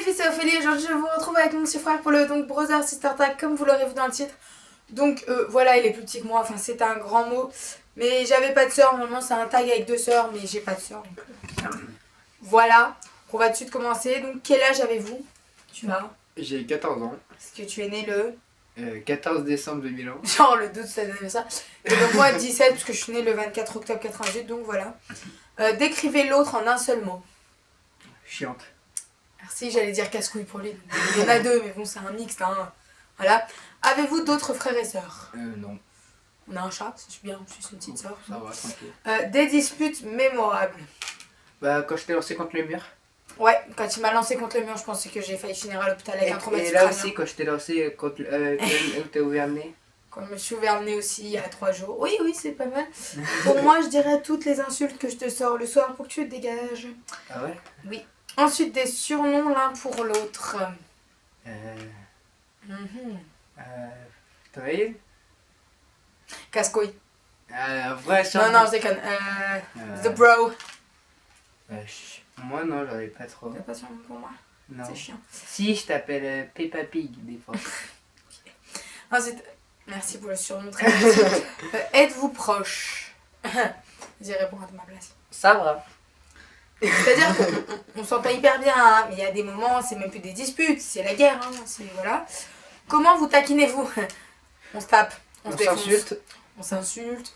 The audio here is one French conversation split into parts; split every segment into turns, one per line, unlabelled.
filles, c'est Ophélie. Aujourd'hui, je vous retrouve avec mon petit frère pour le Brother Sister Tag, comme vous l'aurez vu dans le titre. Donc voilà, il est plus petit que moi, enfin c'est un grand mot. Mais j'avais pas de soeur, normalement c'est un tag avec 2 sœurs, mais j'ai pas de soeur. Voilà, on va tout de suite commencer. Donc quel âge avez-vous? Tu as?
J'ai 14 ans.
Est-ce que tu es né le
14 décembre 2001.
Genre le 12, ça donnait ça. Et donc moi 17, parce que je suis née le 24 octobre 88, donc voilà. Décrivez l'autre en un seul mot.
Chiante.
Merci, j'allais dire casse-couille pour lui. Il y en a 2, mais bon, c'est un mixte. Hein. Voilà. Avez-vous d'autres frères et sœurs?
Non.
On a un chat, c'est bien, je suis une petite sœur.
Ça va, tranquille.
Des disputes mémorables.
Bah, quand je t'ai lancé contre le mur.
Ouais, quand il m'a lancé contre le mur, je pensais que j'ai failli finir à l'hôpital avec un traumatisme
Et là
crânien.
aussi, quand je t'ai lancé contre où t'as ouvert le nez.
Quand je me suis ouvert le nez aussi, il y a 3 jours. Oui, c'est pas mal. Pour moi, je dirais toutes les insultes que je te sors le soir pour que tu te dégages.
Ah ouais?
Oui. Ensuite, des surnoms l'un pour l'autre.
T'as
Casse-couille.
vrai, ça.
Non, je déconne. The Bro.
Moi, non, j'en ai pas trop.
T'as pas surnom pour moi?
Non.
C'est chiant.
Si, je t'appelle Peppa Pig, des fois.
Ensuite, merci pour le surnom très merci. Êtes-vous proche? Vas-y, réponds à ma place.
Ça va.
C'est-à-dire qu'on s'entend hyper bien, hein, mais il y a des moments, c'est même plus des disputes, c'est la guerre. Hein, voilà. Comment vous taquinez-vous? On se tape, on se défonce,
s'insulte.
on s'insulte,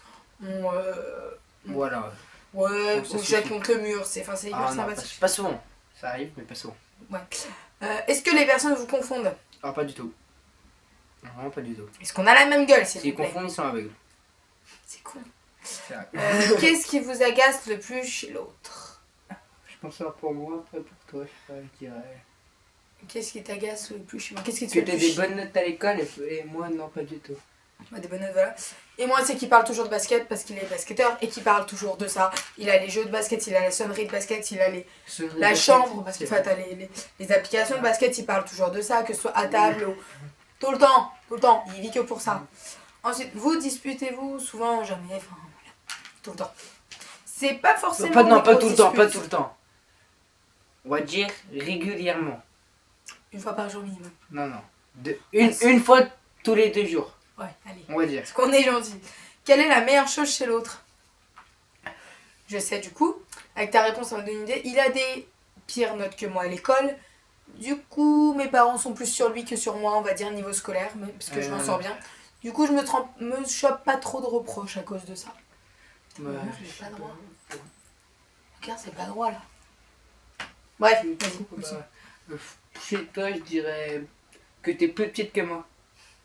Voilà.
Ouais,
On
on se jette contre le mur, c'est hyper
Ah, non,
sympathique.
pas souvent. Ça arrive, mais pas souvent.
Ouais. Est-ce que les personnes vous confondent?
Ah, pas du tout. Non, vraiment pas du tout.
Est-ce qu'on a la même gueule, s'il
S'ils
vous plaît?
confondent, ils sont aveugles.
C'est con.
C'est vrai.
Qu'est-ce qui vous agace le plus chez l'autre?
Je pense ça pour moi, après pour toi, je dirais.
Qu'est-ce qui t'agace le plus chez moi? Qu'est-ce qui te
Que
fait le
t'as
plus
des
chier?
bonnes notes à l'école et moi, non, pas du tout.
Ouais, des bonnes notes, voilà. Et moi, c'est qu'il parle toujours de basket parce qu'il est basketteur et qu'il parle toujours de ça. Il a les jeux de basket, il a la sonnerie de basket, il a la chambre, parce que t'as les applications de basket, il parle toujours de ça, que ce soit à table ou tout le temps, il vit que pour ça. Ensuite, vous disputez-vous souvent, jamais, enfin, voilà, tout le temps. C'est pas forcément.
Pas
des
tout le
grosses
temps, pas
disputes.
tout le temps. On va dire régulièrement.
Une fois par jour minimum.
Non. Une fois tous les 2 jours,
Ouais, allez.
on va dire.
Parce qu'on est gentil. Quelle est la meilleure chose chez l'autre? Je sais du coup, avec ta réponse, ça m'a donné une idée. Il a des pires notes que moi à l'école. Du coup, mes parents sont plus sur lui que sur moi, on va dire, niveau scolaire, mais parce que je m'en sors bien. Du coup, je me chope pas trop de reproches à cause de ça.
Ouais,
Je n'ai pas droit. Regarde, c'est pas droit là. Bref, vas-y, continue.
Chez toi, je dirais que t'es plus petite que moi.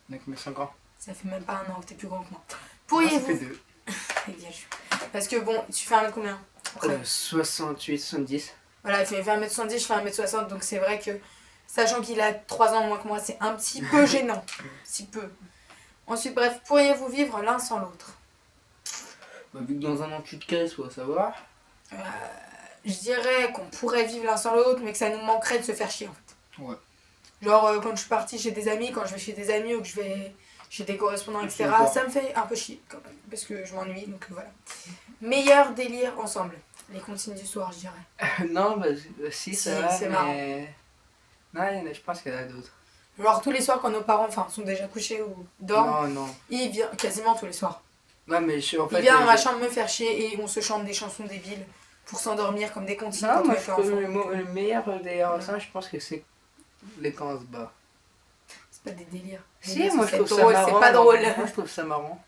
Donc, mais 5 ans.
Ça fait même pas un an que t'es plus grand que moi.
Ça fait
Pourriez-vous.
2.
Dégage. Parce que bon, tu fais 1 mètre combien?
68, 70.
Voilà, il fait 1m70, je fais 1m60, donc c'est vrai que, sachant qu'il a 3 ans moins que moi, c'est un petit peu gênant. Si peu. Ensuite, bref, pourriez-vous vivre l'un sans l'autre?
Bah, vu que dans un an tu te casses, faut savoir.
Je dirais qu'on pourrait vivre l'un sans l'autre, mais que ça nous manquerait de se faire chier en fait.
Ouais.
Genre, quand je suis partie chez des amis, quand je vais chez des amis ou que je vais chez des correspondants, etc., ça me fait un peu chier quand même, parce que je m'ennuie, donc voilà. Meilleur délire ensemble. Les comptines du soir, je dirais.
Non, bah si, ça va,
c'est
mais...
marrant.
Non, je pense qu'il y en a d'autres.
Genre tous les soirs quand nos parents sont déjà couchés ou dorment,
Non.
il vient quasiment tous les soirs.
Non, mais en fait...
Il vient dans ma chambre me faire chier et on se chante des chansons débiles pour s'endormir comme des comptines
Non,
quand on
moi,
était enfant.
le meilleur des RS1, je pense que c'est les quand on se bat.
C'est pas des délires.
Si, moi je trouve ça
drôle,
marrant.
c'est pas drôle.
Moi je trouve ça marrant.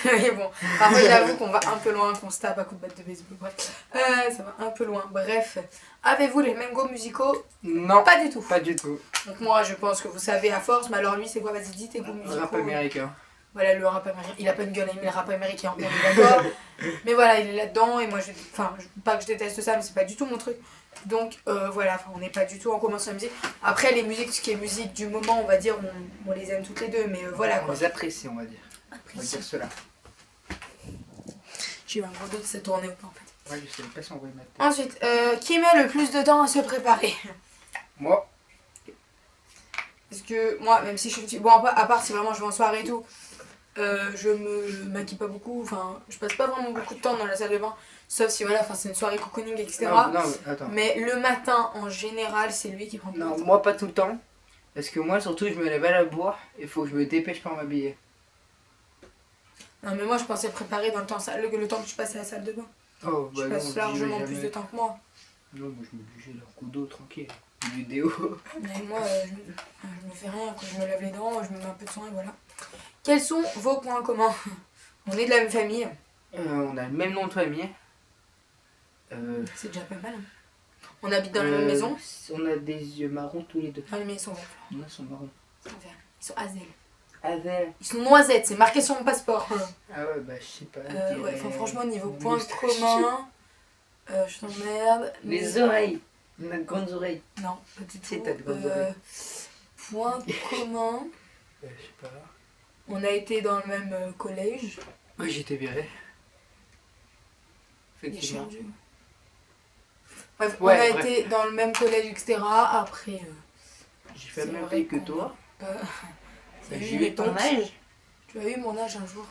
Mais bon, parfois j'avoue qu'on va un peu loin, qu'on se tape à coups de batte de baseball. Bref, ça va un peu loin. Bref, avez-vous les mêmes goûts musicaux?
Non,
Pas du tout.
pas du tout.
Donc moi je pense que vous savez à force, mais alors lui c'est quoi? Vas-y, dis tes goûts musicaux.
Rap américain.
Voilà, le rap américain. Il a pas une gueule à aimer le rap américain, on est d'accord. Mais voilà, il est là-dedans et moi pas que je déteste ça, mais c'est pas du tout mon truc. Donc voilà, on n'est pas du tout en commun sur la musique. Après les musiques, ce qui est musique du moment, on va dire, on les aime toutes les deux, mais voilà
On
quoi.
les apprécie, on va dire. On va dire cela.
J'ai eu un gros doute de cette tournée ou pas en fait.
Ouais, je sais pas si on va y mettre.
Ensuite, qui met le plus de temps à se préparer?
Moi.
Parce que moi, même si je suis une fille, bon à part si vraiment je vais en soirée et tout, je me maquille pas beaucoup, enfin je passe pas vraiment beaucoup de temps dans la salle de bain. Sauf si voilà, enfin c'est une soirée cocooning, etc.
Non, attends.
Mais le matin, en général, c'est lui qui prend le
Non,
matin.
moi pas tout le temps. Parce que moi surtout je me lève à la bourre, il faut que je me dépêche pour m'habiller.
Non, mais moi je pensais préparer dans le temps, le temps que je passe à la salle de bain.
Oh
Je
bah non,
passe
j'y
largement
vais
plus de
jamais.
temps que moi.
Non, moi je me bougeais d'un coup d'eau tranquille. Une vidéo.
Mais moi, je me fais rien. Quand je me lave les dents, je me mets un peu de soin et voilà. Quels sont vos points communs? On est de la même famille.
On a le même nom de famille.
C'est déjà pas mal. On habite dans la même maison.
On a des yeux marrons tous les deux.
Enfin, mais ils sont verts.
Non, ils sont marrons.
Ils sont verts. Ils sont Hazel.
Avec.
Ils sont noisettes, c'est marqué sur mon passeport.
Ah ouais, bah je sais pas.
Ouais, enfin, franchement, niveau points
moustache.
communs, je t'emmerde.
Les oreilles. On a de grandes oreilles.
Non, pas du tout.
Si, t'as de grandes oreilles.
Points communs.
Je sais pas.
On a été dans le même collège.
Ouais, j'étais viré.
Les
Effectivement.
chiens du- Bref,
Ouais,
on a
bref.
été dans le même collège, etc. Après,
J'ai fait
c'est
la même
vrai
taille que
qu'on
toi.
a pas- C'est
J'ai
une
eu ton
époque.
âge.
Tu as eu mon âge un jour.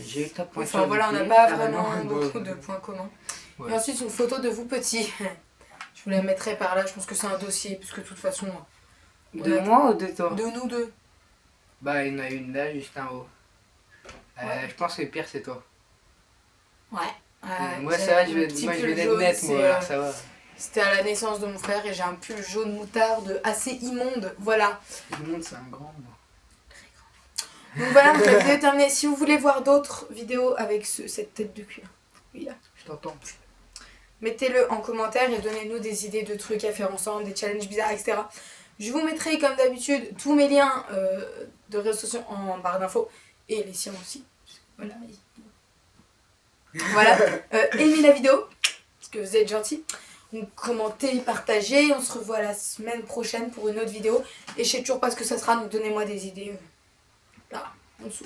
J'ai eu ta pointure.
Enfin voilà, on
du
n'a
pied.
pas
Ah,
vraiment
non,
beaucoup
bah,
de points communs.
Ouais.
Et ensuite, une photo de vous petits. Je vous la mettrai par là, je pense que c'est un dossier, puisque de toute façon,
De moi ou de toi?
de nous deux.
Bah, il y en a une là, juste en haut.
Ouais.
Je pense que le pire, c'est toi.
Ouais.
Moi,
j'ai
ça va,
un
je vais
petit
moi, je
pull
vais être
jaune,
net,
c'est,
moi, alors ça va.
C'était à la naissance de mon frère et j'ai un pull jaune moutarde assez immonde. Voilà.
Tout le monde, c'est un grand, moi.
Donc voilà, donc la vidéo est terminée. Si vous voulez voir d'autres vidéos avec cette tête de cuir, oui, là,
Je t'entends.
mettez-le en commentaire et donnez-nous des idées de trucs à faire ensemble, des challenges bizarres, etc. Je vous mettrai comme d'habitude tous mes liens de réseaux sociaux en barre d'infos et les siens aussi. Voilà. Voilà. Aimez la vidéo, parce que vous êtes gentils. Donc commentez, partagez. On se revoit la semaine prochaine pour une autre vidéo. Et je sais toujours pas ce que ça sera, donc donnez-moi des idées là, en dessous.